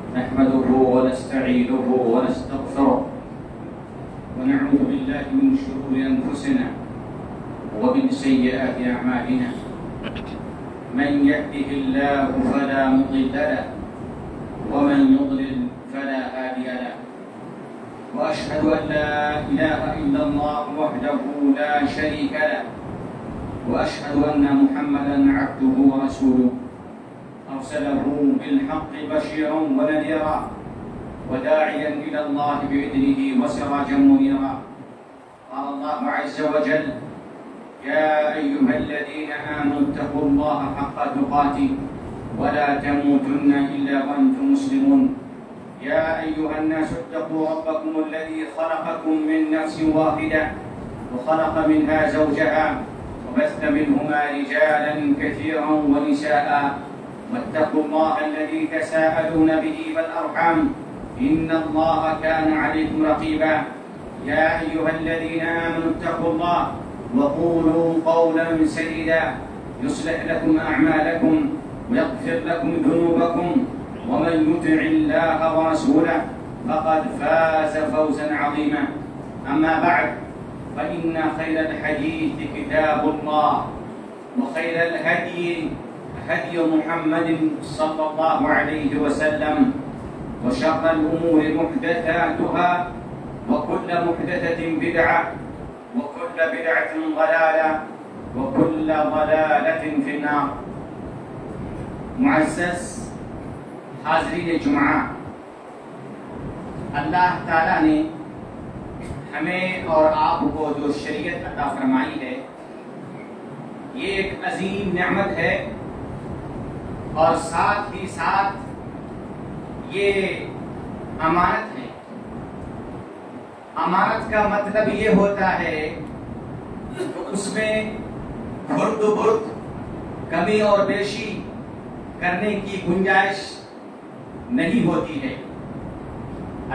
نحمده ونستعينه ونستغفره ونعوذ بالله من شرور أنفسنا ومن سيئات أعمالنا. من يهده الله فلا مضل له ومن يضلل فلا هادي له. وأشهد أن لا إله إلا الله وحده لا شريك له وأشهد أن محمدا عبده ورسوله أرسله بالحق بشيرا ونذيرا وداعيا إلى الله بإذنه وسراجا منيرا. قال الله عز وجل: يا أيها الذين آمنوا اتقوا الله حق تقاته ولا تموتن إلا وأنتم مسلمون. يا أيها الناس اتقوا ربكم الذي خلقكم من نفس واحدة وخلق منها زوجها وبث منهما رجالا كثيرا ونساء واتقوا الله الذي تساءلون به والأرحام إن الله كان عليكم رقيبا. يا أيها الذين آمنوا اتقوا الله وقولوا قولا سديدا يصلح لكم أعمالكم ويغفر لكم ذنوبكم ومن يطع الله ورسوله فقد فاز فوزا عظيما. أما بعد فإن خير الحديث كتاب الله وخير الهدي هدي محمد صلى الله عليه وسلم وشر الأمور محدثاتها وكل محدثة بدعة وكل بدعة ضلالة وكل ضلالة في النار. معزز حاضرین جمعہ، اللہ تعالیٰ نے ہمیں اور آپ کو جو شریعت عطا فرمائی ہے یہ ایک عظیم نعمت ہے، اور ساتھ ہی ساتھ یہ امانت ہے. امانت کا مطلب یہ ہوتا ہے کہ اس میں بھرد و برد، کمی اور بیشی کرنے کی گنجائش نہیں ہوتی ہے.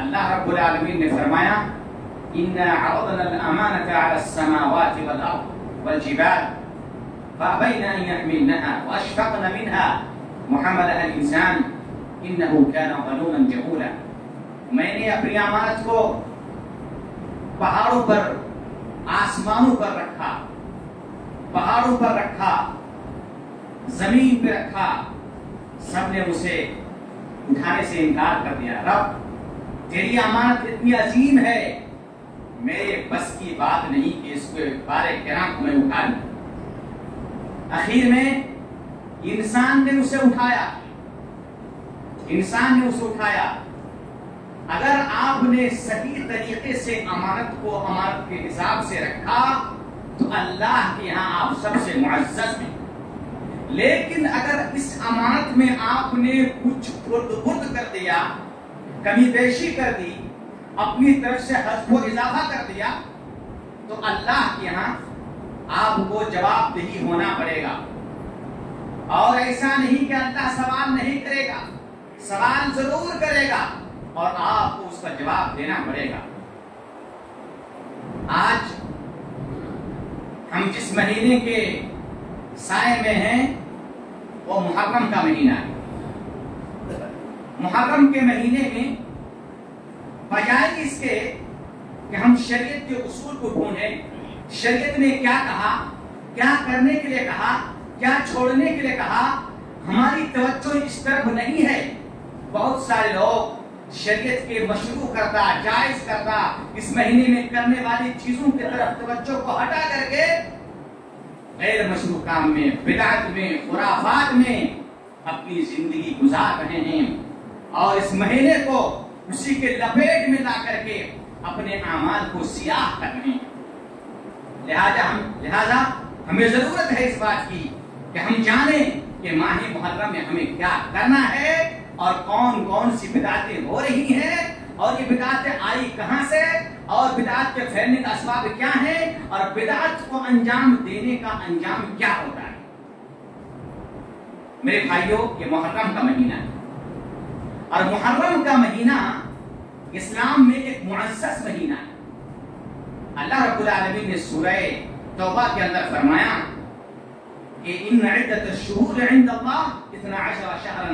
اللہ رب العالمین نے فرمایا: اِنَّا عَرَضْنَا الْأَمَانَةَ عَلَى السَّمَاوَاتِ وَالْأَرْضِ وَالْجِبَالِ فَأَبَيْنَ أَن يَحْمِلْنَهَا وَأَشْفَقْنَ مِنْهَا وَحَمَلَهَا الْإِنسَانُ إِنَّهُ كَانَ ظَلُومًا جَهُولًا. میں نے اپنی امانت کو پہاڑوں پر، آسمانوں پر رکھا، پہاڑوں پر رکھا، زمین پہ رکھا، سب نے اسے اٹھانے سے انکار کر دیا. رب، تیری امانت اتنی عظیم ہے، میرے بس کی بات نہیں کہ اس کے بارے کرام کو میں اٹھا لوں. اخیر میں انسان نے اسے اٹھایا، انسان نے اسے اٹھایا. اگر آپ نے صحیح طریقے سے امانت کو امانت کے حساب سے رکھا تو اللہ کے یہاں آپ سب سے معزز ہیں. لیکن اگر اس امانت میں آپ نے کچھ برد کر دیا، کمی بیشی کر دی، اپنی طرف سے حذف و اضافہ کر دیا، تو اللہ کے یہاں آپ کو جواب دہی ہونا پڑے گا. اور ایسا نہیں کہ اللہ سوال نہیں کرے گا، سوال ضرور کرے گا اور آپ کو اس کا جواب دینا پڑے گا. آج ہم جس مہینے کے سائے میں ہیں وہ محرم کا مہینہ ہے. محرم کے مہینے میں بجائے اس کے کہ ہم شریعت کے اصول کو ڈھونڈیں، شریعت نے کیا کہا، کیا کرنے کے لیے کہا، کیا چھوڑنے کے لیے کہا، ہماری توجہ اس طرف نہیں ہے. بہت سارے لوگ شریعت کے مشروع کرتا، جائز کرتا، اس مہینے میں کرنے والی چیزوں کی طرف توجہ کو ہٹا کر کے غیر مشروع کام میں، بدعت میں، خرافات میں اپنی زندگی گزار رہے ہیں، اور اس مہینے کو اسی کے لپیٹ میں لا کر کے اپنے اعمال کو سیاہ کر رہے ہیں. لہذا ہمیں ضرورت ہے اس بات کی کہ ہم جانیں کہ ماہ محرم میں ہمیں کیا کرنا ہے اور کون کون سی بدعتیں ہو رہی ہیں، اور یہ بدعتیں آئی کہاں سے، اور بدعت کے پھیلنے کا اسباب کیا ہے، اور بدعت کو انجام دینے کا انجام کیا ہوتا ہے. میرے بھائیوں، یہ محرم کا مہینہ ہے، اور محرم کا مہینہ اسلام میں ایک معزز مہینہ ہے. اللہ رب العالمین نے سورہ توبہ کے اندر فرمایا کہ ان عدت الشہور عند اللہ 12 شہرا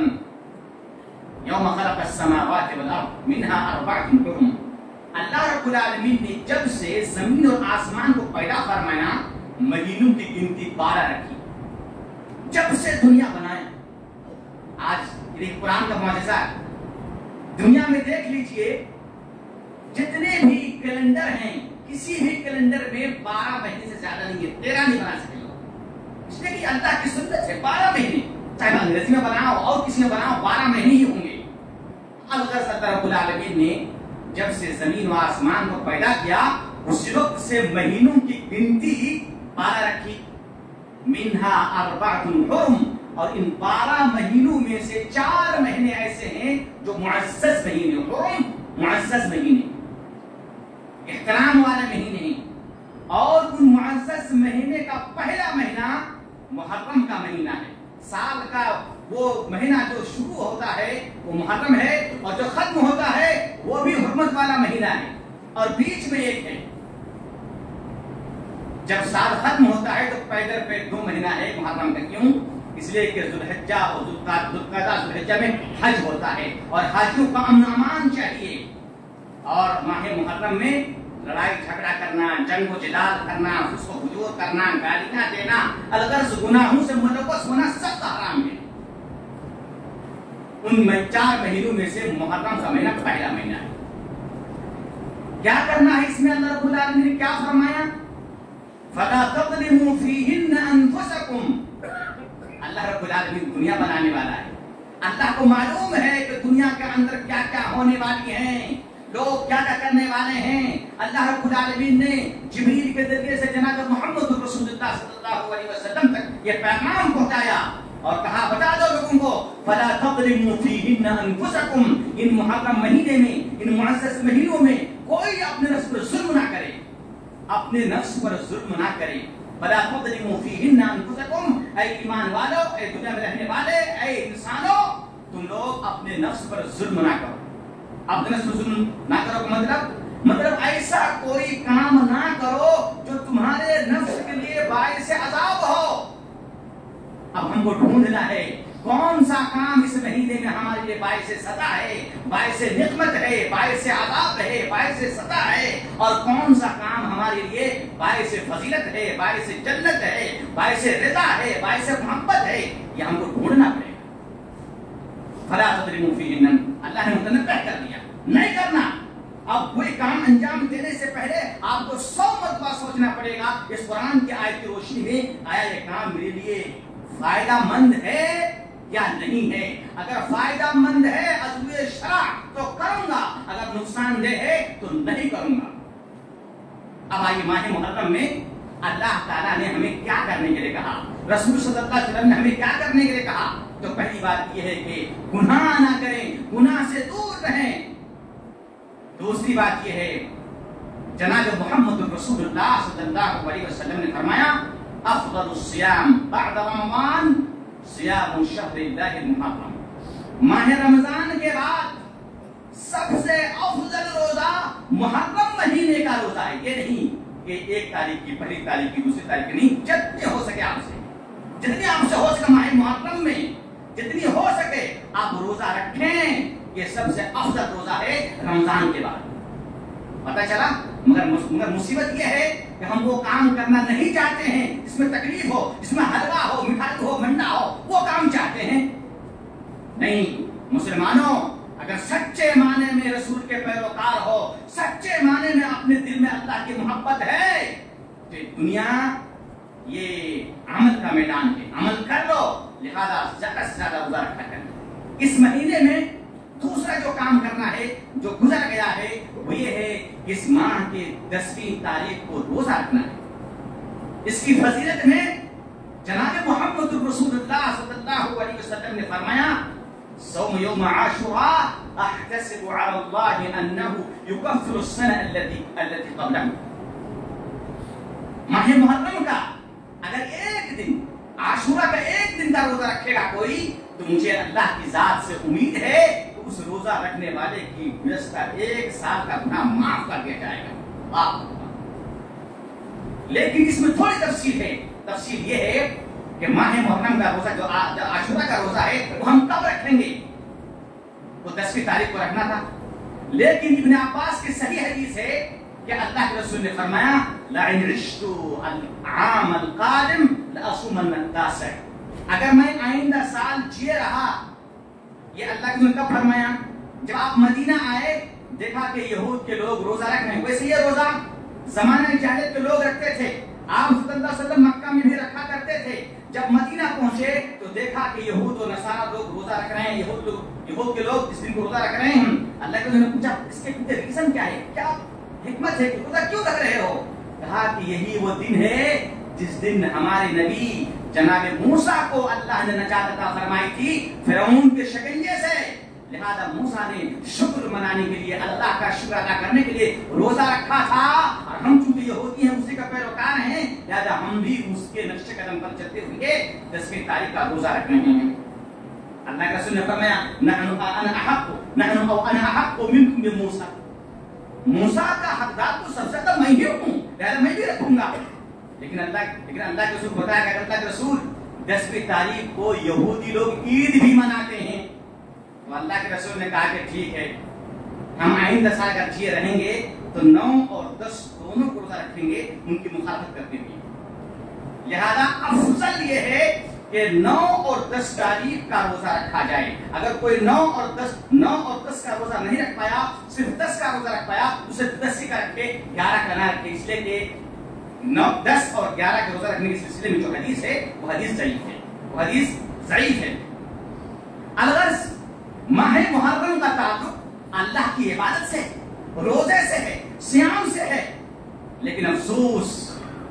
यौम खलक़ अस्समावाति वल अर्द मिनहा अर्बअतुन हुरुम। अल्लाह रब्बुल आलमीन ने जब से जमीन और आसमान को पैदा फरमाया, महीनों की गिनती 12 रखी। जब से दुनिया बनाया, आज ये कुरान का मौजज़ा है। दुनिया में देख लीजिए, जितने भी कैलेंडर हैं, किसी भी कैलेंडर में 12 महीने से ज्यादा नहीं है, 13 नहीं बना सके लोग। इसलिए कि अल्लाह की सुन्नत है 12 महीने, चाहे अंग्रेजी में बनाओ और किसी में बनाओ, 12 महीने ही होंगे। अल्लाह रब्बुल आलमीन ने जब से जमीन व आसमान को पैदा किया, उस वक्त से महीनों की गिनती 12 रखी। मिनहा अर्बअतुन हुरुम, और इन 12 महीनों में से 4 महीने ऐसे हैं जो मुअज़्ज़ज़ महीने, हुरुम मुअज़्ज़ज़ महीने, इहतराम वाले महीने हैं। और उन मुअज़्ज़ज़ महीने का पहला महीना मुहर्रम का महीना है। साल का वो महीना जो शुरू होता है वो मुहर्रम है, और जो खत्म होता है वो भी हुर्मत वाला महीना है, और बीच में एक है। जब साल खत्म होता है तो पैदल पे 2 महीना है मुहर्रम का। क्यों? इसलिए कि जुल्हिज्जा और जुल्हिज्जा में हज होता है, और हाजियों का अमन अमान चाहिए। और माह मुहर्रम में लड़ाई झगड़ा करना, जंग जिदाल करना, उसको हुजूर करना, गालियां देना, अलगर्ज गुनाहों से मुलव्वस होना सब हराम है। उन 4 महीनों में से मुहर्रम का महीना पहला महीना है। क्या करना है इसमें? अल्लाह रब्बुल आलमीन ने क्या फरमाया? फला तज़लिमू फीहिन्न अनफुसकुम। अल्लाह रब्बुल आलमीन दुनिया बनाने वाला है। अल्लाह को मालूम है कि दुनिया के अंदर क्या क्या होने वाली है, लोग क्या क्या करने वाले हैं। अल्लाह रब्बुल आलमीन ने जिब्रील के जरिए से जनाब मोहम्मद रसूलुल्लाह सल्लल्लाहु अलैहि वसल्लम तक ये पैगाम पहुंचाया और कहा, बता दो लोगों को, फला तज़लिमू फीहिन्न अनफुसकुम, इन मुहर्रम महीने में, इन मुअज़्ज़ज़ महीनों में कोई अपने नफ्स पर जुल्म ना करे, अपने नफ्स पर जुल्म ना करे। फला तज़लिमू फीहिन्न अनफुसकुम, ऐ ईमान वालों, ऐ दुनिया में रहने वाले, ऐ इंसानों, तुम लोग अपने नफ्स पर जुल्म ना करो। अपने नफ्स पर जुल्म ना करो का मतलब ऐसा कोई काम ना करो जो तुम्हारे नफ्स के लिए बाइस अज़ाब हो। अब हमको ढूंढना है कौन सा काम इस महीने में हमारे लिए बाइस सदा है, बाइस निक़मत है, बाइस अज़ाब है, बाइस सदा है, और कौन सा काम हमारे लिए बाइस फजीलत है, बाइस जन्नत है, बाइस रिदा है, बाइस मोहब्बत है। ये हमको ढूंढना पड़ेगा। फला तज़लिमू फीहिन्न, अल्लाह ने मुतनब्बिह कर दिया, नहीं करना। अब कोई काम अंजाम देने से पहले आपको 100 मरतबा सोचना पड़ेगा, इस कुरान की आयत की रोशनी में, आया ये काम मेरे लिए फायदा मंद है या नहीं है। अगर फायदा मंद है अज़्वे शरा तो करूंगा, अगर नुकसानदेह है तो नहीं करूंगा। अब आइए माह मुहर्रम में अल्लाह ताला ने हमें क्या करने के लिए कहा, रसूल सल्लल्लाहु अलैहि वसल्लम ने हमें क्या करने के लिए कहा। तो पहली बात यह है कि गुनाह ना करें, गुनाह से दूर रहें। दूसरी बात यह है, जनाब मोहम्मद रसूलुल्लाह सल्लल्लाहु अलैहि वसल्लम ने फरमाया, अफ़ज़लुस सियाम बअद रमज़ान सियामु शहरिल्लाहिल मुहर्रम। माह रमजान के बाद सबसे अफजल रोजा मुहर्रम महीने का रोजा है। ये नहीं कि 1 तारीख की, पहली तारीख की, दूसरी तारीख की, नहीं, जितने हो सके आपसे, जितनी आपसे हो सके माह मुहर्रम में जितनी हो सके आप रोजा रखें। ये सबसे अफजल रोजा है रमजान के बाद। पता चला, मगर मुसीबत यह है कि हम वो काम करना नहीं चाहते हैं जिसमें तकलीफ हो, जिसमें हलवा हो, मिठाई हो, मंडा हो, वो काम चाहते हैं। नहीं मुसलमानों, अगर सच्चे माने में रसूल के पैरोकार हो, सच्चे माने में अपने दिल में अल्लाह की मोहब्बत है, तो दुनिया ये अमल का मैदान है, अमल कर लो। लिहाजा ज्यादा से ज्यादा रोजा रखा करें। इस महीने में दूसरा जो काम करना है, जो गुजर गया है, वो ये है इस माह के 10वीं तारीख को रोजा रखना है। इसकी फजीलत में जनाब मोहम्मद रसूलुल्लाह सल्लल्लाहु अलैहि वसल्लम ने फरमाया, सौम यौम आशुरा अहतसिबु अला अल्लाह अन्नहु युकफ्फिरु सना अल्लती क़ब्लहु। माह मुहर्रम का अगर एक दिन, आशुरा का एक दिन का रोजा रखेगा कोई, तो मुझे अल्लाह की जात से उम्मीद है उस रोजा रखने वाले की गुज़श्ता 1 साल का गुनाह माफ कर दिया जाएगा। लेकिन इसमें थोड़ी तफसील है। तफसील ये है कि माह मुहर्रम का रोजा, जो आशुरा का रोजा है, वो हम कब रखेंगे? तो 10वीं तारीख को रखना था। लेकिन इब्न अब्बास की सही हदीस है कि अल्लाह के रसूल ने फरमाया लइन रिश्तु आम अल कादिम लअसुमन तास, अगर मैं आइंदा साल जिए रहा, ये अल्लाह ने कब फरमाया? जब आप मदीना आए, देखा कि यहूद के लोग रोजा रख रहे हैं। वैसे ये रोजा ज़माने जाहिलियत के लोग रखते थे, आप सल्लल्लाहु अलैहि वसल्लम मक्का में भी रखा करते थे। जब मदीना पहुंचे तो देखा कि यहूद और नसारा लोग रोजा रख रहे हैं, यहूद के लोग इस दिन को रोजा रख रहे हैं। अल्लाह के नबी ने पूछा इसके पीछे रीजन क्या है, क्या हिकमत है, रोजा क्यों रख रहे हो? कहा कि यही वो दिन है जिस दिन हमारे नबी जनाब मूसा को अल्लाह ने नजात अता फरमाई थी फिरौन के शिकंजे से। लिहाजा मूसा ने शुक्र मनाने के लिए, अल्लाह का शुक्र अदा करने के लिए रोजा रखा था। और हम चूंकि यहूदी हैं, उसी का पैरोकार हैं, लिहाजा हम भी उसके नक्शे कदम पर चलते हुए 10वीं तारीख का रोजा रख रहे हैं। अल्लाह के रसूल ने फरमाया अना अहक्कु मिनकुम बिमूसा, मूसा का हकदार तो सबसे ज्यादा मैं ही हूं, लिहाजा मैं भी रखूंगा। लेकिन अल्लाह के रसूल बताया कि अल्लाह के रसूल 10वीं तारीख को यहूदी लोग ईद भी मनाते हैं। तो अल्लाह के रसूल ने कहा कि ठीक है, हम आइंदा साल अगर जिए रहेंगे तो 9 और 10 दोनों को रोजा रखेंगे, उनकी मुखालफत करते हुए। लिहाजा अफजल ये है कि 9 और 10 तारीख का रोजा रखा जाए। अगर कोई 9 और 10 का रोजा नहीं रख पाया, सिर्फ 10 का रोजा रख पाया, उसे 10 का रखे, 11 का ना रखे। इसलिए कि 9, 10 और 11 का रोजा रखने के सिलसिले में जो हदीस है वो हदीस ज़ईफ है, वो हदीस ज़ईफ है। अलगर्ज़ माह मुहर्रम का ताल्लुक अल्लाह की इबादत से, रोजे से है, सियाम से है। लेकिन अफसोस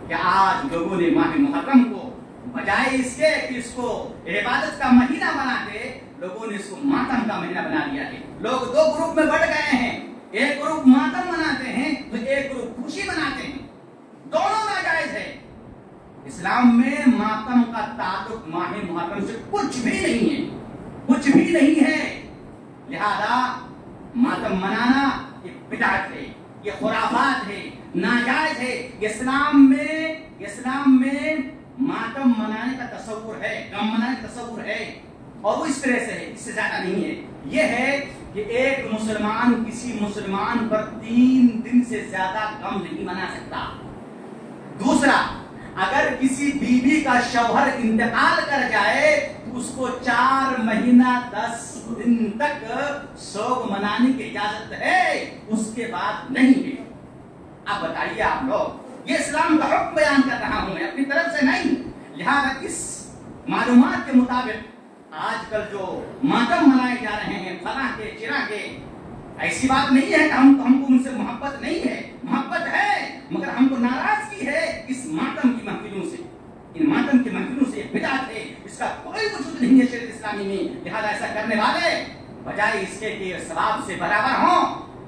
कि आज लोगों ने माह मुहर्रम को बजाय इसके कि इसको इबादत का महीना बनाते, लोगों ने इसको मातम का महीना बना दिया है। लोग 2 ग्रुप में बढ़ गए हैं, एक ग्रुप मातम मनाते हैं तो एक ग्रुप खुशी मनाते हैं। दोनों नाजायज है। इस्लाम में मातम का ताल्लुक माह मुहर्रम से कुछ भी नहीं है, कुछ भी नहीं है। लिहाजा मातम मनाना ये बिदअत है, ये खुराफात है, नाजायज है। इस्लाम में मातम मनाने का तसव्वुर है, गम मनाने का तसव्वुर है, और वो इस तरह से है, इससे ज्यादा नहीं है। ये है कि एक मुसलमान किसी मुसलमान पर 3 दिन से ज्यादा गम नहीं मना सकता। दूसरा, अगर किसी बीवी का शौहर इंतकाल कर जाए तो उसको 4 महीना 10 दिन तक सोग मनाने की इजाजत है, उसके बाद नहीं है। अब बताइए आप लोग, ये इस्लाम का हुक्म बयान कर रहा हूं मैं, अपनी तरफ से नहीं। लिहाजा इस मालूमात के मुताबिक आजकल जो मातम मनाए जा रहे हैं फला के चिरा के, ऐसी बात नहीं है कि हमको उनसे मोहब्बत नहीं है, मोहब्बत है, मगर हमको नाराजगी है इस मातम की महफिलों से। इन मातम की महफिलों से बिदअत है, इसका कोई वजूद नहीं है शरीयत इस्लामी में। लिहाजा ऐसा करने वाले बजाय इसके कि सवाब से बराबर हों,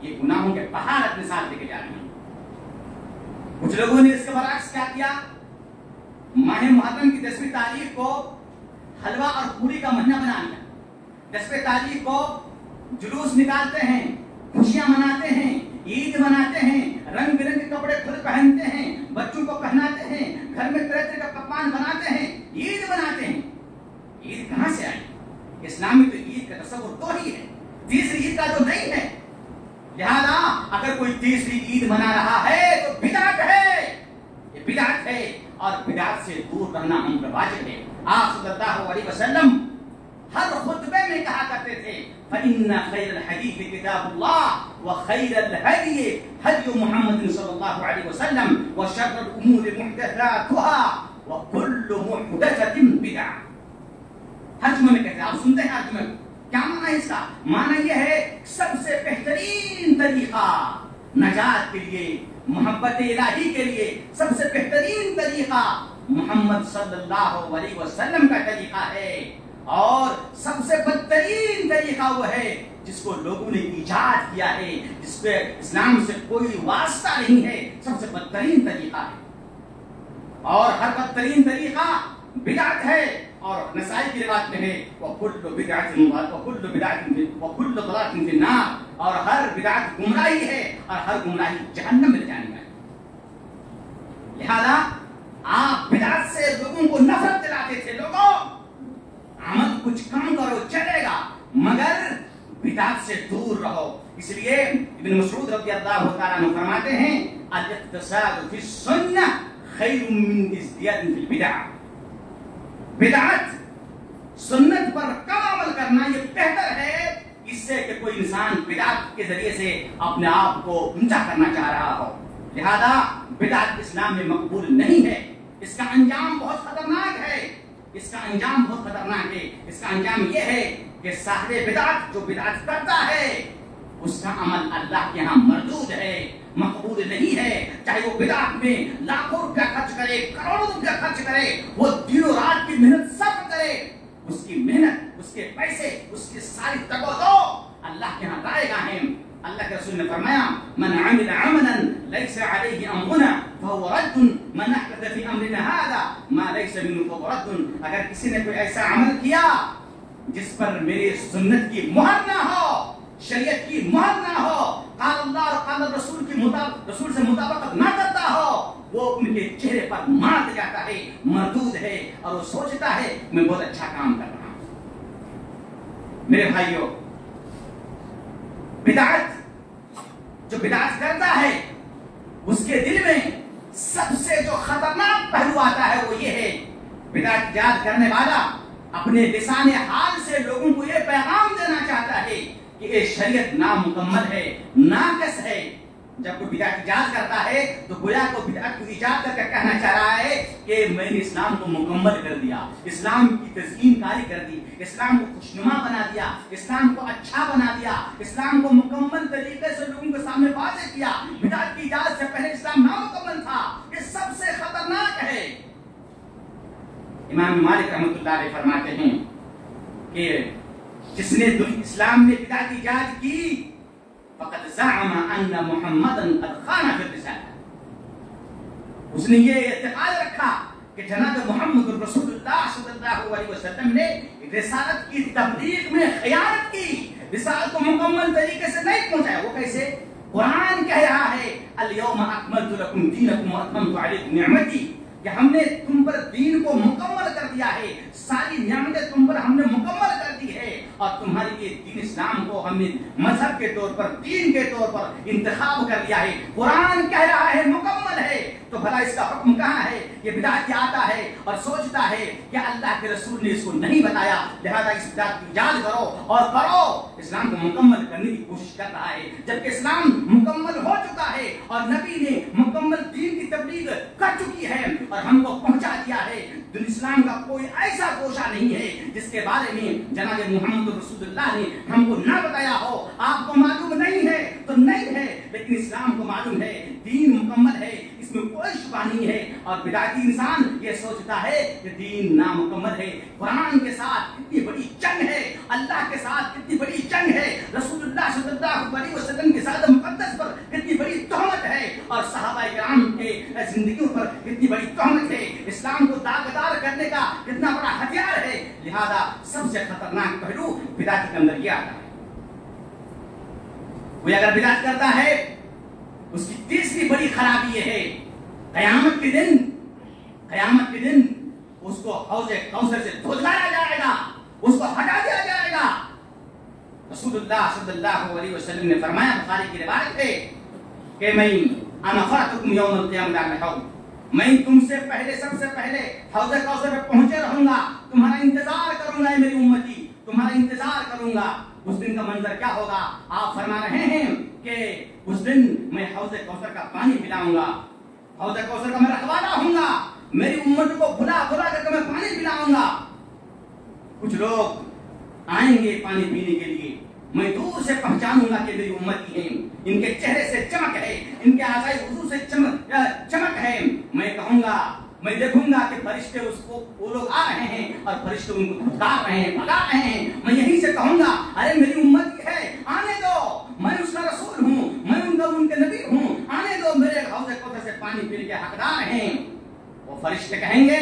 ये गुनाहों के पहाड़ अपने साथ लेके जा रहे हैं। कुछ लोगों ने इसके बरअक्स क्या किया, माह मुहर्रम की 10वीं तारीख को हलवा और पूरी का महीना बना लिया। 10वीं तारीख को जुलूस निकालते हैं, खुशियां मनाते हैं, ईद मनाते हैं, रंग बिरंगे कपड़े खुद पहनते हैं, बच्चों को पहनाते हैं, घर में तरह तरह का पकवान बनाते हैं, ईद मनाते हैं। ईद कहां से आई? इस्लाम में तो ईद का तस्वुर 2 ही है, तीसरी ईद का तो नहीं है। लिहाजा अगर कोई तीसरी ईद मना रहा है तो बिदअत है, ये बिदअत है, और बिदअत से दूर रहना हम पर वाजिब है। आप सल्लल्लाहु अलैहि वसल्लम हर खुतबे में कहा करते थे फइन्ना खैरल हदीस किताबुल्लाह व खैरल हदी हदी मुहम्मद सल्लल्लाहु अलैहि वसल्लम व शर्रुल उमूर मुहदथातुहा व कुल्लु मुहदथतिन बिदअह। हर जुमे में कहते हैं, आप सुनते हैं हर जुमे में। क्या माना है इसका? माना यह है सबसे बेहतरीन तरीका नजात के लिए, मोहब्बत इलाही के लिए सबसे बेहतरीन तरीका मोहम्मद सल्लल्लाहु अलैहि वसल्लम का तरीका है, और सबसे बदतरीन तरीका वो है जिसको लोगों ने इजाद किया है, जिसपे इस्लाम से कोई वास्ता नहीं है, सबसे बदतरीन तरीका है। और हर बदतरीन तरीका बिदअत है। और नसाई की रिवायत में है वकुल्लु बिदअतिन वकुल्लु दलालतिन फिन्नार, और हर बिदअत गुमराही है और हर गुमराही जहन्नम में जाने वाली। लिहाजा आप बिदअत से लोगों को नफरत दिलाते थे। लोगों, अमल कुछ काम करो चलेगा, मगर बिदात से दूर रहो। इसलिए इब्न मसऊद रज़ी अल्लाह तआला अन्हु फरमाते हैं अल-इक़्तिसाद फी सुन्नह खैरुम मिन इज़्दियाद फिल बिदअह। बिदअत सुन्नत पर कम अमल करना ये बेहतर है इससे कि कोई इंसान बिदअत के जरिए से अपने आप को ऊंचा करना चाह रहा हो। लिहाजा बिदअत इस्लाम में मकबूल नहीं है। इसका अंजाम बहुत खतरनाक है। इसका अंजाम बहुत खतरनाक है। इसका अंजाम यह है कि साहिब बिदअत जो बिदअत करता है उसका अमल अल्लाह के यहाँ मरदूद है, मकबूल नहीं है। चाहे वो बिदअत में लाखों रुपया खर्च करे, करोड़ों रुपया खर्च करे, वो दिनों रात की मेहनत सब करे, उसकी मेहनत, उसके पैसे, उसकी सारी तगोदो अल्लाह के यहाँ जाएगा है। अल्लाह के रसूल ने फरमाया मन अमिला अमलन लैसा अलैहि अमरुना फहुव रद्दुन मन अहदथ फी अमरिना हादा मा लैसा मिन्हु फहुव रद्दुन। अगर किसी ने कोई ऐसा अमल किया जिस पर मेरी सुन्नत की मोहर ना हो, शरीयत की मोहर ना हो, काल अल्लाह और काल रसूल की रसूल से मुताबिकत ना करता हो, वो उनके चेहरे पर मार दिया जाता है, मरदूद है और वो सोचता है मैं बहुत अच्छा काम कर रहा हूं। मेरे भाइयों, बिदअत जो बिदअत करता है उसके दिल में सबसे जो खतरनाक पहलू आता है वो ये है, बिदअत याद करने वाला अपने लिसाने हाल से लोगों को ये पैगाम देना चाहता है कि ये शरीयत नामुकम्मल है, नाक़िस है। जब कोई बिदअत इजाद करता है तो गोया को बिदअत को इजाद करके कहना चाह रहा है कि मैंने इस्लाम को मुकम्मल कर दिया, इस्लाम की तज़कीन कारी कर दी, इस्लाम को खुशनुमा बना दिया, इस्लाम को अच्छा बना दिया, इस्लाम को मुकम्मल तरीके से लोगों के सामने वाज़ेह किया। बिदअत की इजाज़त से पहले इस्लाम नामुकम्मल था। ये सबसे खतरनाक है। इमाम मालिक रहमतुल्लाह अलैह फरमाते हैं कि जिसने इस्लाम में बिदअत इजाद की फक़द ज़अमा अन्ना मुहम्मदन क़द ख़ाना फ़ी रिसाला। उसने ये इत्तिक़ाद रखा कि जनाब मुहम्मद रसूलुल्लाह सल्लल्लाहु अलैहि वसल्लम ने रिसालत की तबलीग में खयानत की, रिसालत को मुकम्मल तरीके से नहीं पहुंचाया। वो कैसे? कुरान कह रहा है अल यौमा अकमलतु लकुम दीनकुम व अतममतु अलैकुम निअमती, कि हमने तुम पर दीन को मुकम्मल कर दिया है, सारी नियामतें तुम पर हमने मुकम्मल कर दी है और तुम्हारे लिए दीन इस्लाम को हमने मजहब के तौर पर, दीन के तौर पर इंतखाब कर लिया है। कुरान कह रहा है मुकम्मल है, तो भला इसका हुक्म कहाँ है? ये बिदअत आता है और सोचता है कि अल्लाह के रसूल ने इसको नहीं बताया, लिहाजा इस बिदअत की इजाद करो और करो, इस्लाम को मुकम्मल करने की कोशिश कर रहा है। जबकि इस्लाम मुकम्मल हो चुका है और नबी ने मुकम्मल दीन की तबलीग कर चुकी है और हमको पहुंचा दिया है। इस्लाम का कोई ऐसा गोशा नहीं है जिसके बारे में जनाब मुहम्मद रसूलुल्लाह ने हमको ना बताया हो। आपको मालूम नहीं है तो नहीं है, लेकिन इस्लाम को मालूम है, दीन मुकम्मल है, इसमें कोई शुबा नहीं है। और बिदअती इंसान ये सोचता है कि दीन नामुकम्मल है। कुरान के साथ कितनी बड़ी जंग है, अल्लाह के साथ कितनी बड़ी जंग है, रसूलुल्लाह सल्लल्लाहु अलैहि वसल्लम के साथ मुक़द्दस पर कितनी बड़ी तोहमत है और सहाबा किराम के जिंदगियों पर कितनी बड़ी तोहमत है। इस्लाम को दागदार करने का कितना बड़ा हथियार है। लिहाजा सबसे खतरनाक पहलू बिदअत के अंदर ये आता है। कोई अगर बिदअत करता है उसकी तीसरी बड़ी खराबी ये है, क़यामत के दिन उसको हौज़े कौसर से धुतलाया जाएगा, उसको हटा दिया जाएगा। रसूलुल्लाह सल्लल्लाहु अलैहि वसल्लम ने फरमाया, बुखारी की रिवायत है कि मैं अना फ़ातुकुम यौमल क़ियामह अल हौज़, मैं तुमसे पहले, सबसे पहले हौज़े कौसर पे पहुंचे रहूंगा, तुम्हारा इंतजार करूंगा मेरी उम्मती, तुम्हारा इंतजार करूंगा। उस दिन का मंजर क्या होगा? आप फरमा रहे हैं कि उस दिन मैं हौज़े कौसर का पानी पिलाऊंगा, हौज़े कौसर का मैं रखवाला होऊंगा, मेरी उम्मत को भुला भुला करके मैं पानी पिलाऊंगा। कुछ लोग आएंगे पानी पीने के लिए, मैं दूर से पहचानूंगा कि मेरी उम्मती हैं, इनके चेहरे से चमक है, इनके आज़ाए हुज़ूर से चमक है। मैं कहूंगा, मैं देखूंगा कि फरिश्ते उसको, वो लोग आ रहे हैं और फरिश्ते उनको धुतकार रहे हैं, भगा रहे हैं। मैं यहीं से कहूंगा अरे मेरी उम्मत है, आने दो, मैं उसका रसूल हूँ, मैं उनके नबी हूँ, आने दो, मेरे हौज़े कौसर से पानी पीने के हकदार हैं। वो फरिश्ते कहेंगे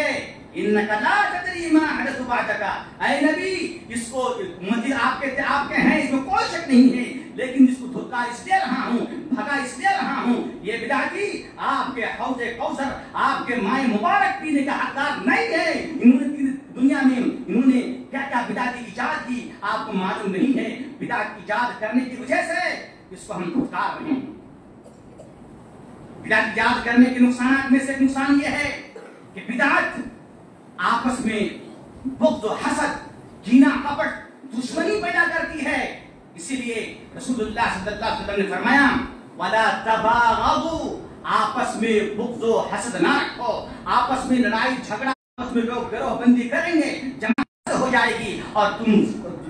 इन्नका ला तदरी मा हदसु बअदका, ऐ नबी इसको उम्मती आपके हैं, इसमें कोई शक नहीं है, लेकिन इसको धुतकार इसलिए रहा हूँ, भगा इसलिए रहा हूँ, ये बिदअती आपके हौज़े कौसर, आपके माए मुबारक पीने का हकदार नहीं है। इन्होंने दुनिया में इन्होंने क्या क्या बिदअती इजाद की आपको मालूम नहीं है। बिदात ईजाद करने की वजह से इसको हम फुटकार रहे हैं। बिदात ईजाद करने के नुकसान में से एक नुकसान यह है कि बिदात आपस में बुग़्ज़ और हसद, कीना, कपट, दुश्मनी पैदा करती है। इसीलिए रसूलुल्लाह सल्लल्लाहु अलैहि वसल्लम ने फरमाया वला तबागदू, आपस में बुग़्ज़ और हसद ना रखो, आपस में लड़ाई झगड़ा, आपस में लोग गिरोहबंदी करेंगे, जमात हो जाएगी और तुम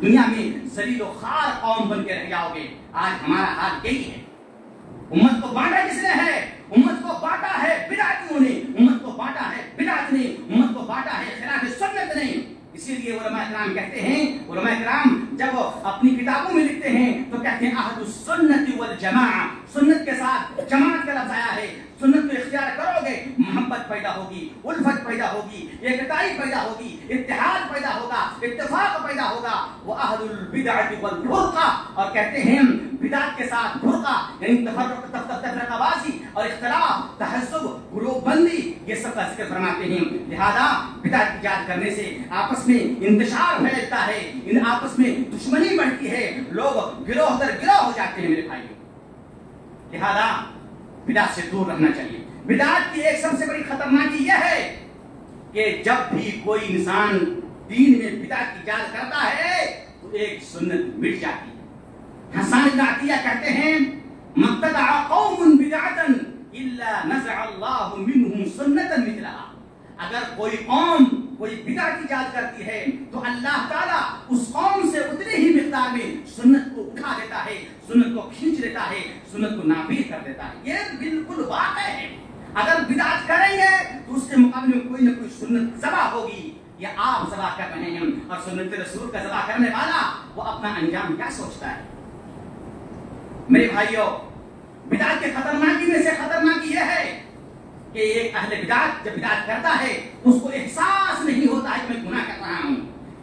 दुनिया में ज़लील और ख़ार कौम बन के रह जाओगे। आज हमारा हाल यही है। उम्मत को बांटा किसने है? उम्मत को बांटा है बिदअतियों ने, उम्मत को बांटा है बिदअत ने, उम्मत को बांटा है खिलाफ सुन्नत ने। इसीलिए उलमा इकराम कहते हैं, उलमा इकराम जब अपनी किताबों में लिखते हैं तो कहते हैं अहलुस सुन्नति वल जमाअ, सुन्नत के साथ जमात का लफ्ज़ आया है। सुन्नत को इख्तियार करोगे, मोहब्बत पैदा होगी, उल्फत पैदा होगी, एकताई पैदा होगी, इत्तेहाद पैदा होगा, इत्तेफाक पैदा होगा। वो अहलुल बिदअति वल फुरक़ा, और कहते हैं बिदअत के साथ फुरक़ा यानी तफर्रुक़बाज़ी और इख्तिलाफ, तहज़्ज़ुब, ग्रुपबंदी, ये सब का ज़िक्र फरमाते हैं। लिहाजा बिदअत ईजाद करने से आपस में इंतशार फैलता है, इन आपस में दुश्मनी बढ़ती है, लोग गिरोह दर गिरोह हो जाते हैं मेरे भाइयों। लिहाजा बिदअत से दूर रहना चाहिए। बिदअत की एक सबसे बड़ी खतरनाकी यह है कि जब भी कोई इंसान दीन में बिदअत ईजाद करता है तो एक सुन्नत मिट जाती है। हसन इब्न अतिया कहते हैं मब्तदअ कौमुन बिदअतन इल्ला नज़अ अल्लाहु मिनहुम सुन्नतन मिथलहा, अगर कोई कौम कोई बिदअत ईजाद करती है तो अल्लाह ताला उस कौम से उतने ही मिक़दार में सुन्नत को उठा देता है, सुन्नत को खींच लेता है, सुन्नत को नाफिज कर देता है। ये बिल्कुल वाक़ई है। अगर बिदअत करेंगे तो उसके मुकाबले में कोई ना कोई सुन्नत ज़बा होगी। या आप ज़बा कर रहे हैं और सुन्नत रसूल का ज़बा करने वाला वो अपना अंजाम क्या सोचता है? मेरे भाइयों, बिदअत के खतरनाकी में से खतरनाकी यह है कि एक अहले बिदअत जब बिदअत करता है उसको एहसास नहीं होता है कि मैं गुनाह कर रहा हूं,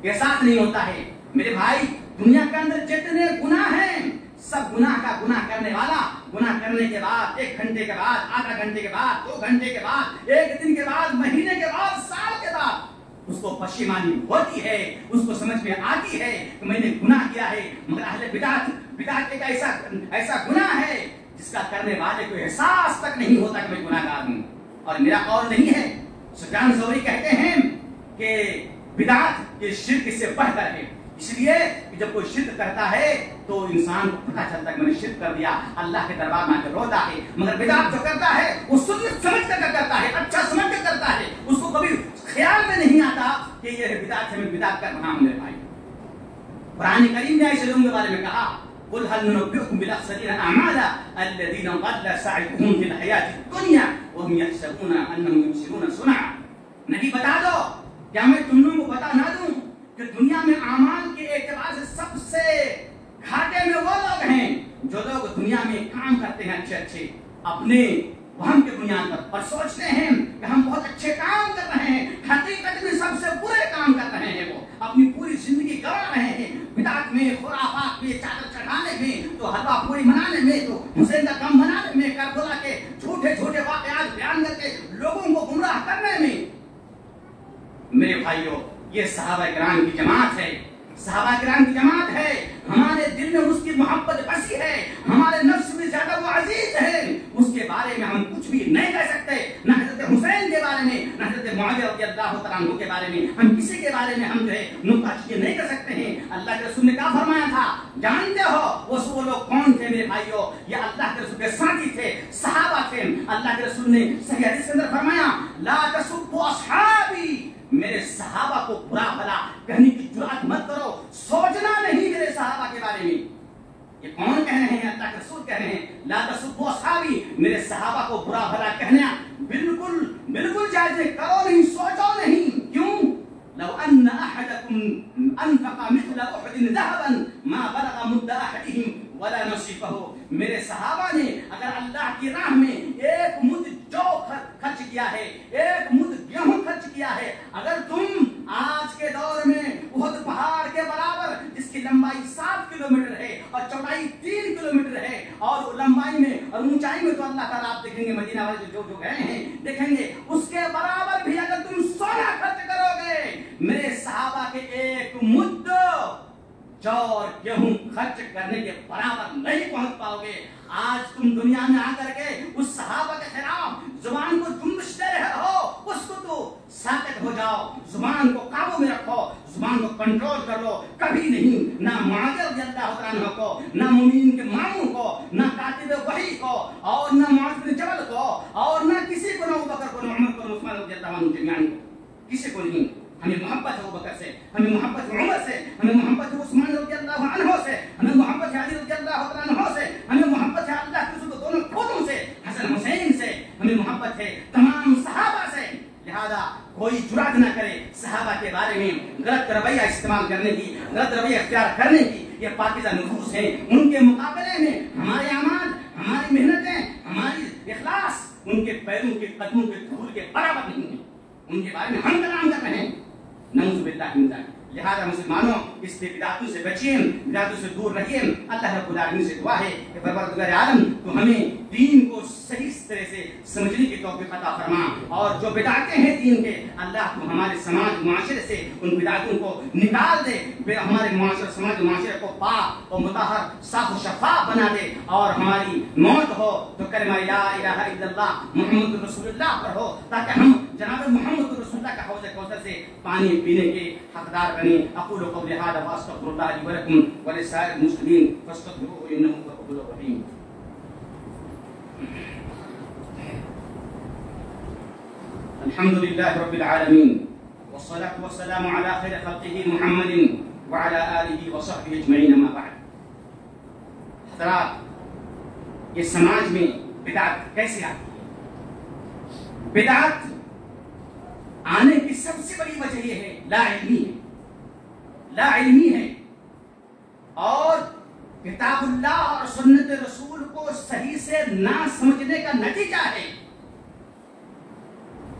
एहसास नहीं होता है। मेरे भाई, दुनिया के अंदर जितने गुनाह हैं सब गुनाह का गुनाह करने वाला गुनाह करने के बाद 1 घंटे के बाद, आधा घंटे के बाद, 2 घंटे के बाद, 1 दिन के बाद, महीने के बाद, साल के बाद उसको पश्चिमानी होती है, उसको समझ में आती है कि मैंने गुनाह किया है। मगर अहले बिदअत एक ऐसा गुनाह है जिसका करने वाले को एहसास तक नहीं होता कि मैं गुनाहगार हूं। और मेरा कौल नहीं है, सुफयान सौरी कहते हैं कि बिदअत के शिर्क से बढ़कर है। इसलिए कि जब कोई शिर्क करता है तो इंसान को पता चलता है कि मैंने शिर्क कर दिया, अल्लाह के दरबार में आकर रोता है। मगर बिदअत जो करता है वो सुन्नत समझ कर करता है, अच्छा समझ कर करता है, उसको कभी ख्याल में नहीं आता कि ये बिदअत है, मैं बिदअत कर रहा हूं। मेरे भाई, कुरान करीम ने ऐसे लोगों के बारे में कहा कुल हल नुनब्बिउकुम बिल अख़सरीना अअमाला अल्लज़ीना ज़ल्ला सअयुहुम फ़िल हयातिद दुनिया व हुम यहसबूना अन्नहुम युहसिनूना सुनअ। नबी बता दो, क्या मैं तुम लोगों को बता ना दूं कि दुनिया में आमाल के एतबार से सबसे घाटे में वो लोग हैं जो लोग दुनिया में काम करते हैं अच्छे अपने वहम के बुनियाद पर और सोचते हैं कि हम बहुत अच्छे काम कर रहे हैं, हकीकत में सबसे बुरे काम कर रहे हैं। वो अपनी पूरी जिंदगी गंवा रहे हैं बिदअत में, खुराफात में, चादर चढ़ाने में, तो हलवा पूरी बनाने में, तो हुसैन का गम बनाने में, करबला के झूठे वाक़यात बयान करके लोगों को गुमराह करने में। मेरे भाइयों, ये सहाबा किराम की जमात है, सहाबा किराम की जमात है। हमारे दिल में उसकी मोहब्बत बसी है, हमारे नफ्स में ज्यादा वो अजीज है, उसके बारे में हम कुछ भी नहीं कह सकते। न हज़रत हुसैन के बारे में, न हज़रत मुआविया रज़ियल्लाहु तआला अन्हु के बारे में, हम किसी के बारे में हम जो है नुक्ताचीनी नहीं कर सकते हैं। अल्लाह के रसूल ने क्या फरमाया था जानते हो? वो लोग कौन थे मेरे भाइयों? ये अल्लाह के रसूल के साथी थे, सहाबा थे। अल्लाह के रसूल ने सही हदीस के अंदर फरमाया ला तसुब्बु अस्हाबी, मेरे सहाबा को बुरा भला कहने की जुर्अत मत करो, सोचना नहीं मेरे सहाबा के बारे में। ये कौन कह रहे हैं? अल्लाह के रसूल कह रहे हैं ला तसुब्बु अस्हाबी, मेरे सहाबा को बुरा भला कहना बिल्कुल जायज नहीं, करो नहीं, सोचो नहीं। क्यों? लव अन्न अहदकुम अनफक़ मिथल उहदिन ज़हबन मा बलग़ मुद्द अहदिहिम वला नसीफहु, मेरे सहाबा ने अगर अल्लाह की राह में एक मुद्द जौ खर्च किया है, एक मुद्द गेहूं खर्च किया है, अगर तुम आज के दौर में उहद पहाड़ के बराबर जिसकी लंबाई 7 किलोमीटर है और चौड़ाई 3 किलोमीटर है, और लंबाई में और ऊंचाई में तो अल्लाह ताला आप देखेंगे मदीना वाले जो गए हैं देखेंगे, उसके बराबर भी अगर तुम सोना खर्च करोगे, मेरे सहाबा के एक मुद्द जौ और गेहूं खर्च करने के बराबर नहीं पहुंच पाओगे। आज तुम दुनिया में आकर के उस सहाबा के खिलाफ जुबान को जुम्बिश दे रहे हो, उसको तो साकत हो जाओ, जुबान को काबू में रखो, जुबान को कंट्रोल कर लो। कभी नहीं, ना मुआविया रज़ियल्लाहु अन्हु को, ना मुमीन के मामू को, ना कातिब वही को, और ना मुआज़ बिन जबल को, और ना किसी को, ना अबू बकर को, ना उमर को, ना उस्मान रज़ियल्लाहु अन्हु जमीअन को, किसी को नहीं। हमें मोहब्बत है अबू बकर से, हमें मोहब्बत है उमर से, हमें मोहब्बत है उस्मान रज़ियल्लाहु अन्हु से, हमें मोहब्बत है अली रज़ियल्लाहु अन्हु से, हमें मोहब्बत है अल्लाह के रसूल दोनों खुदों से, हसन हुसैन से, हमें मोहब्बत है तमाम सहाबा से। लिहाजा कोई जुर्अत न करे सहाबा के बारे में गलत रवैया इस्तेमाल करने की, गलत रवैया इख्तियार करने की। ये पाकीज़ा नुफूस है, उनके मुकाबले में हमारे अमाल, हमारी मेहनतें, हमारी इखलास उनके पैरों के कदमों के धूल के बराबर नहीं है। उनके बारे में हम कलाम कर रहे हैं, नऊज़ु बिल्लाहि मिन ज़ालिक। लिहाजा मुसलमानों, इस बिदअतों से बचिए, बिदअतों से दूर रहिए। अल्लाह रब्बुल आलमीन से दुआ है कि परवरदिगार आलम तो हमें दीन को सही तरह से समझने की तौफीक अता फरमा, और जो बिदअतें हैं दीन के, अल्लाह को हमारे समाज मुआशरे से उन बिदअतों को निकाल दे, हमारे मुआशरे समाज मुआशरे को पाक और मुतहहर, साफ और शफ़ाफ बना दे। और हमारी मौत हो तो कलिमा ला इलाहा इल्लल्लाह मुहम्मदुर रसूलुल्लाह पर हो, ताकि हम जनाब मुहम्मद रसूलुल्लाह का हौज़ कौसर से पानी पीने के हकदार बने। अक़ूलु क़ौली हाज़ा व अस्तग़फ़िरुल्लाह ली व लकुम व लिसाइरिल मुस्लिमीन फस्तग़फ़िरूहु इन्नहु हुवल ग़फ़ूरुर रहीम। अल्हम्दुलिल्लाहि रब्बिल आलमीन वस्सलातु वस्सलामु अला खैरि ख़ल्क़िही मुहम्मदिन व अला आलिहि व सहबिहि अजमईन, अम्मा बअद। हज़रात, ये समाज में बिदअत कैसे आती है? बिदअत आने की सबसे बड़ी वजह यह है लाइल्मी है, लाइल्मी है, और किताबुल्लाह और सुन्नत रसूल को सही से ना समझने का नतीजा है।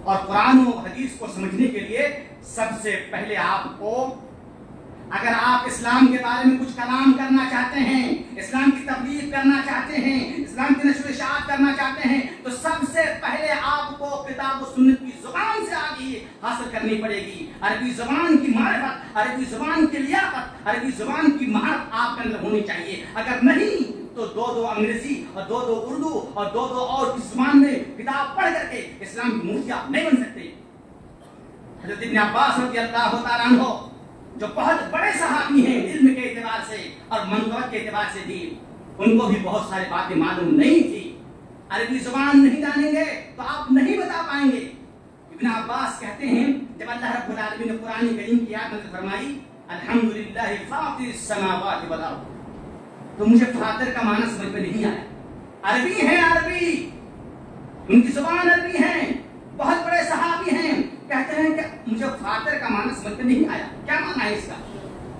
और कुरान और हदीस को समझने के लिए सबसे पहले आपको, अगर आप इस्लाम के बारे में कुछ कलाम करना चाहते हैं, इस्लाम की तबलीग करना चाहते हैं, इस्लाम की नशर इशाअत करना चाहते हैं, तो सबसे पहले आपको किताब और सुन्नत की जुबान से आगे हासिल करनी पड़ेगी। अरबी जुबान की मारिफत, अरबी जुबान की लियाकत, अरबी जुबान की महारत आपके अंदर होनी चाहिए। अगर नहीं तो दो अंग्रेजी और दो उर्दू और दो और की जुबान में किताब पढ़ करके इस्लाम की मुफ्तियां नहीं बन सकते। हज़रत इब्न अब्बास रज़ियल्लाहु तआला अन्हु, जो बहुत बड़े सहाबी हैं इल्म के एतबार से और मनक़बत के एतबार से भी, उनको भी बहुत सारी बातें मालूम नहीं थी। अरबी जुबान नहीं जानेंगे तो आप नहीं बता पाएंगे। इब्न अब्बास कहते हैं, जब अल्लाह रब्बुल आलमीन ने कुरान करीम की आयत नाज़िल फरमाई अल्हम्दुलिल्लाहि फातिरिस समावाति वल अर्द, तो मुझे फातिर का माना समझ में नहीं आया। अरबी है, अरबी, उनकी जुबान अरबी है, बहुत बड़े सहाबी हैं, कहते हैं कि मुझे फातिर का माना समझ में नहीं आया, क्या माना है इसका।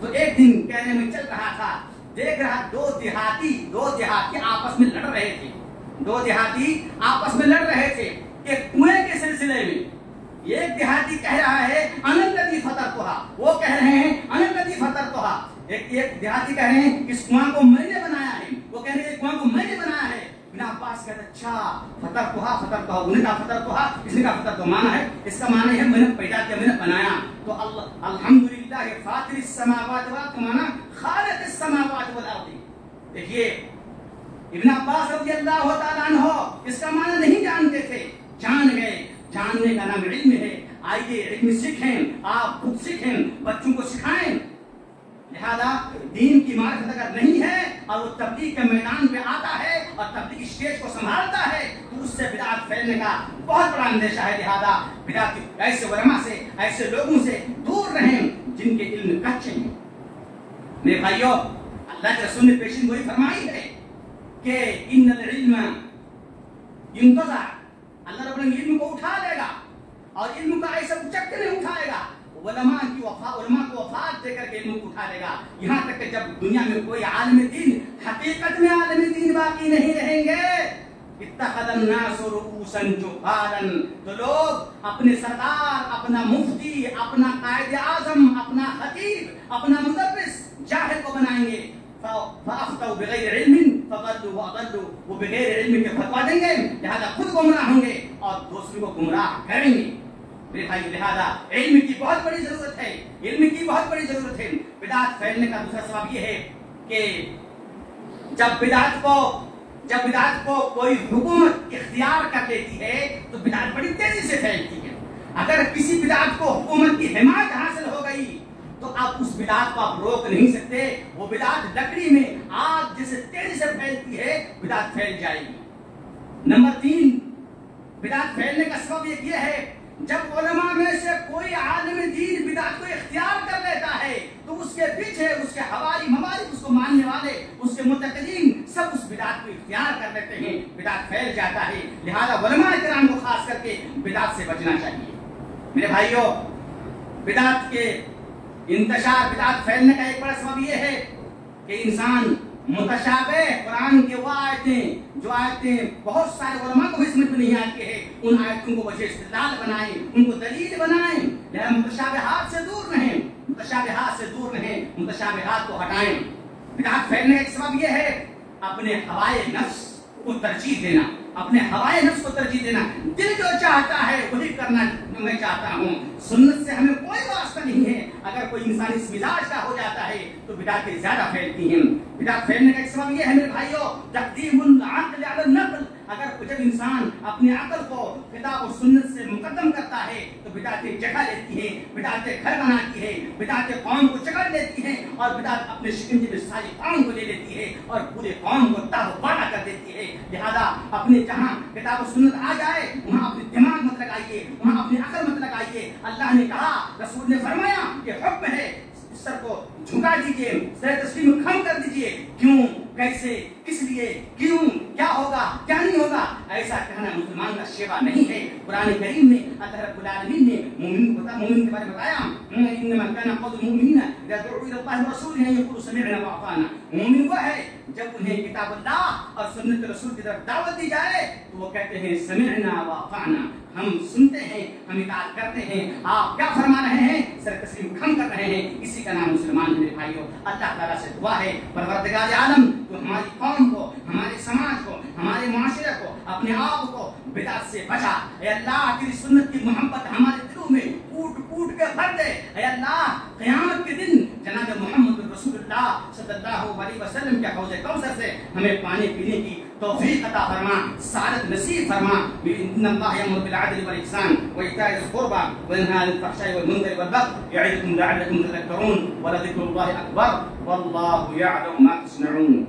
तो एक दिन कहने में चल रहा था, देख रहा दो देहाती आपस में लड़ रहे थे, दो देहाती आपस में लड़ रहे थे एक कुएं के सिलसिले में। एक देहाती कह रहा है अनल्लज़ी फतरतुहा, वो कह रहे हैं अनल्लज़ी फतरतुहा। एक देहाती कह रहे हैं इस कुआं को मैंने बनाया है, वो कह रहे हैं कुआं को मैंने बनाया है। इब्न अब्बास कहते अच्छा फतरतुहा, उन्हें कहा फतरतुहा, इसने कहा फतरतुहा माना है, इसका माना है मैंने पैदा किया, मैंने बनाया। तो अल्लाह अल्हम्दुलिल्लाह फातिरिस समावाति वल अर्द, माना खालिक़िस समावाति वल अर्द। देखिए इब्न अब्बास रज़ियल्लाहु तआला अन्हु इसका माना नहीं जानते थे, जान गए। जानने का नाम इल्म है। आइए इल्म सीखें, आप खुद सीखें, बच्चों को सिखाएं। लिहाजा दीन की मारिफत अगर नहीं है और वो तबलीग के मैदान पे आता है और तबलीग स्टेज को संभालता है, तो उससे बिदअत फैलने का बहुत बड़ा अंदेशा है। लिहाजा बिदअत ऐसे उलमा से, ऐसे लोगों से दूर रहें जिनके इल्म कच्चे हैं। मेरे भाइयों, अल्लाह के रसूल ने पेशीन गोई फरमाई है कि इन्नल इल्म युंतज़ा, अल्लाह रब्बुल इल्म को उठा लेगा और इल्म का ऐसा उचक के नहीं उठाएगा, उलमा को वफात देकर के इल्म को उठा लेगा। यहाँ तक कि जब दुनिया में कोई आलिम दीन, हकीकत में आलिम दीन बाकी नहीं रहेंगे, इत्तखज़न नासु रुऊसन जुहालन, तो लोग अपने सरदार, अपना मुफ्ती, अपना कायदे आज़म, अपना खतीब, अपना मुदर्रिस जाहिल को बनाएंगे। फ़अफ़्तऊ बिग़ैरि इल्मिन फ़ज़ल्लू वअज़ल्लू, वो बगैर इल्म के फतवा देंगे, लिहाजा खुद गुमराह होंगे और दूसरों को गुमराह करेंगे। मेरे भाई, लिहाजा इल्म की बहुत बड़ी जरूरत है, इल्म की बहुत बड़ी जरूरत है। बिदअत फैलने का दूसरा सबब यह है کہ جب بدعت کو کوئی حکومت اختیار کر لیتی ہے تو بدعت بڑی تیزی سے پھیلتی ہے. اگر کسی بدعت کو حکومت کی حمایت حاصل ہو گئی تو آپ اس بدعت کو آپ روک نہیں سکتے. وہ بدعت لکڑی میں آگ جیسے تیزی سے پھیلتی ہے بدعت پھیل جائے گی. نمبر 3 بدعت پھیلنے کا سبب یہ ہے جب علماء میں سے کوئی عالم دین بدعت کو اختیار کر لیتا ہے تو اس کے پیچھے اس کے حوالی ممالک اس کو ماننے والے اس کے متقدین سب اس بدعت کو اختیار کر لیتے ہیں. بدعت پھیل جاتا ہے. لہذا علماء کرام کو خاص کر کے بدعت سے بچنا چاہیے. میرے بھائیوں بدعت کے انتشار بدعت پھیلنے کا ایک بڑا سبب یہ ہے کہ انسان متشابہ قرآن کے وہ آیتیں جو آیتیں بہت سارے علماء کو بھی سمجھ میں نہیں آتی ہے ان آیتوں کو وجہ استدلال بنائیں ان کو دلیل بنائیں. لہذا متشابہات سے دور رہیں متشابہات کو ہٹائیں. بدعت پھیلنے کا ایک سبب یہ ہے اپنے ہوائے نفس کو ترجیح دینا. دل جو چاہتا ہے وہی کرنا میں چاہتا ہوں. سنت سے ہمیں کوئی واسطہ نہیں ہے. اگر کوئی انسان اس مزاج کا ہو جاتا ہے تو بدعتیں زیادہ پھیلتی ہیں. بدعت پھیلنے کا ایک سبب یہ ہے میرے بھائیوں تقدیم العقل علی النقل. اگر جب انسان اپنی عقل کو کتاب و سنت سے مقدم کرتا ہے تو بدعتیں جگہ لیتی ہیں, بدعتیں گھر بناتی ہے, بدعتیں قوم کو جگہ لیتی ہیں اور بدعت اپنے شکنجے میں ساری قوم کو لے لیتی ہے اور پورے قوم کو تہوارہ کر دیتی ہے. لہذا اپنے جہاں کتاب و سنت آ جائے وہاں اپنے دماغ مت لگائیے, وہاں اپنی عقل مت لگائیے. اللہ نے کہا, رسول نے فرمایا کہ حکم ہے سر کو جھکا دیجئے, سر تسلیم کھم کر دیجئے. کیوں, کیسے, کس لیے, کیوں, کیا ہوگا, کیا نہیں ہوگا, ایسا کہنا مسلمان کا شیوا نہیں ہے. قرآن کریم میں اللہ رب العالمین نے مومن کے بارے میں بتایا انما کان قول المؤمنین اذا دعوا الى الله ورسوله ان يقولوا سمعنا واطعنا. مومن وہ ہے جب انہیں کتاب اللہ اور سنت رسول کی طرف دعوت دی جائے تو وہ کہتے ہیں سمعنا واطعنا, ہم سنتے ہیں, ہم اطاعت کرتے ہیں. آپ کیا فرما رہے ہیں, سر تسلیم کھم کر رہے ہیں. اسی کا نام مسلمان ہے میرے بھائیوں. اللہ تعالیٰ سے دعا ہے پروردگار عالم تو ہماری قوم کو, ہمارے سماج کو, ہمارے معاشرے کو, اپنے آپ کو بدعت سے بچا. اے اللہ تیری سنت کی محبت ہمارے دلوں میں کوٹ کوٹ کے بھر دے. اے اللہ قیامت کے دن جناب محمد رسول اللہ صلی اللہ علیہ وسلم کے حوض کوثر سے ہمیں پانی پینے کی توفیق عطا فرما, سعادت نصیب فرما. ان اللہ یامر بالعدل والاحسان وایتاء ذی القربى وینہی عن الفحشاء والمنکر والبغی یعظکم لعلکم تذکرون ولذکر اللہ اکبر واللہ یعلم ما تصنعون.